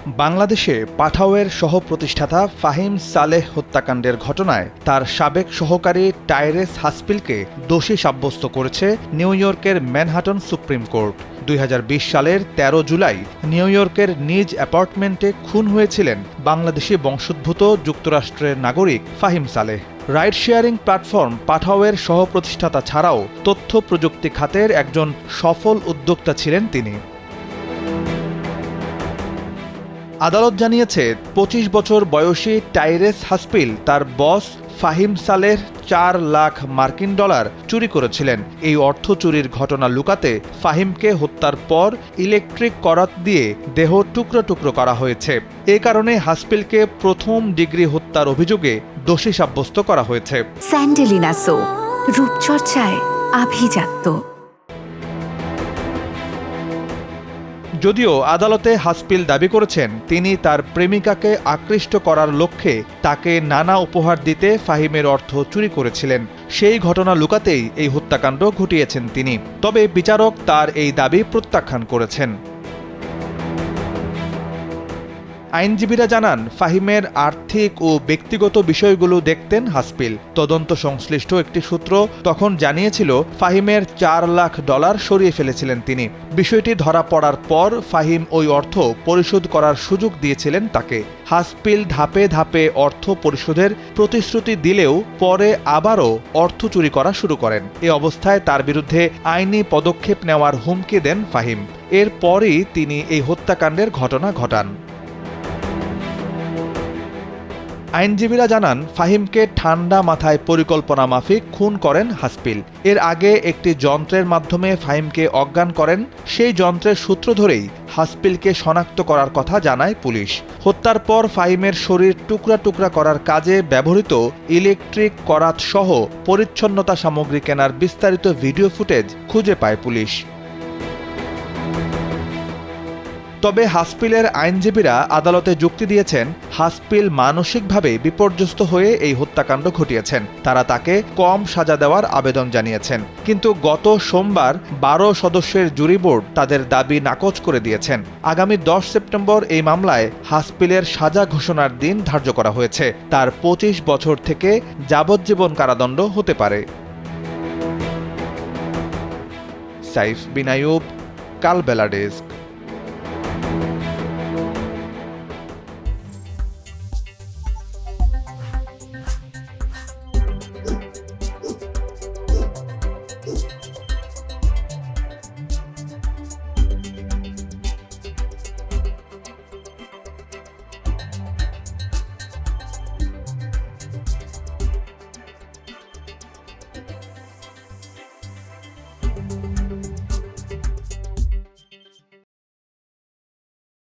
বাংলাদেশে পাঠাওয়ের সহ-প্রতিষ্ঠাতা ফাহিম সালেহ হত্যাকাণ্ডের ঘটনায় তার সাবেক সহকারী টাইরেস হাসপিলকে দোষী সাব্যস্ত করেছে নিউ ইয়র্কের ম্যানহাটন সুপ্রিম কোর্ট। ২০২০ সালের ১৩ জুলাই নিউ ইয়র্কের নিজ অ্যাপার্টমেন্টে খুন হয়েছিলেন বাংলাদেশি বংশোদ্ভূত যুক্তরাষ্ট্রের নাগরিক Fahim Saleh. Ride sharing platform পাঠাওয়ের সহ-প্রতিষ্ঠাতা ছাড়াও তথ্য প্রযুক্তি খাতের একজন সফল উদ্যোক্তা ছিলেন তিনি। আদালত জানিয়েছে ২৫ বছর বয়সী টাইরেস হাসপিল তার বস ফাহিম সালেহ ৪ লাখ মার্কিন ডলার চুরি করেছিলেন। এই অর্থ চুরির ঘটনা লুকাতে ফাহিমকে হত্যার পর ইলেকট্রিক করাত দিয়ে দেহ টুকরো টুকরো করা হয়েছে। এ কারণে হাসপিলকে প্রথম ডিগ্রি হত্যার অভিযোগে দোষী সাব্যস্ত করা হয়েছে। স্যান্ডেলিনা সো, রূপচর্চায় আভিজাত্য। যদিও আদালতে হাসপিল দাবি করেছেন তিনি তার প্রেমিকাকে আকৃষ্ট করার লক্ষ্যে তাকে নানা উপহার দিতে ফাহিমের অর্থ চুরি করেছিলেন। সেই ঘটনা লুকাতেই এই হত্যাকাণ্ড ঘটিয়েছেন তিনি। তবে বিচারক তার এই দাবি প্রত্যাখ্যান করেছেন। আইনজীবীরা জানান, ফাহিমের আর্থিক ও ব্যক্তিগত বিষয়গুলো দেখতেন হাসপিল। তদন্ত সংশ্লিষ্ট একটি সূত্র তখন জানিয়েছিল ফাহিমের ৪ লাখ ডলার সরিয়ে ফেলেছিলেন তিনি। বিষয়টি ধরা পড়ার পর ফাহিম ওই অর্থ পরিশোধ করার সুযোগ দিয়েছিলেন তাকে। হাসপিল ধাপে ধাপে অর্থ পরিশোধের প্রতিশ্রুতি দিলেও পরে আবারও অর্থ চুরি করা শুরু করেন। এ অবস্থায় তার বিরুদ্ধে আইনি পদক্ষেপ নেওয়ার হুমকি দেন ফাহিম। এরপরই তিনি এই হত্যাকাণ্ডের ঘটনা ঘটান। আইনজীবীরা জানান, ফাহিমকে ঠান্ডা মাথায় পরিকল্পনা মাফিক খুন করেন হাসপিল। এর আগে একটি যন্ত্রের মাধ্যমে ফাহিমকে অজ্ঞান করেন। সেই যন্ত্রের সূত্র ধরেই হাসপিলকে শনাক্ত করার কথা জানায় পুলিশ। হত্যার পর ফাহিমের শরীর টুকরা টুকরা করার কাজে ব্যবহৃত ইলেকট্রিক করাত সহ পরিচ্ছন্নতা সামগ্রী কেনার বিস্তারিত ভিডিও ফুটেজ খুঁজে পায় পুলিশ। তবে হাসপিলের আইনজীবীরা আদালতে যুক্তি দিয়েছেন, হাসপিল মানসিকভাবে বিপর্যস্ত হয়ে এই হত্যাকাণ্ড ঘটিয়েছেন। তারা তাকে কম সাজা দেওয়ার আবেদন জানিয়েছেন। কিন্তু গত সোমবার ১২ সদস্যের জুরি বোর্ড তাদের দাবি নাকচ করে দিয়েছেন। আগামী ১০ সেপ্টেম্বর এই মামলায় হাসপিলের সাজা ঘোষণার দিন ধার্য করা হয়েছে। তার ২৫ বছর থেকে যাবজ্জীবন কারাদণ্ড হতে পারে। সাইফ বিন আইয়ুব, কালবেলা ডেস্ক।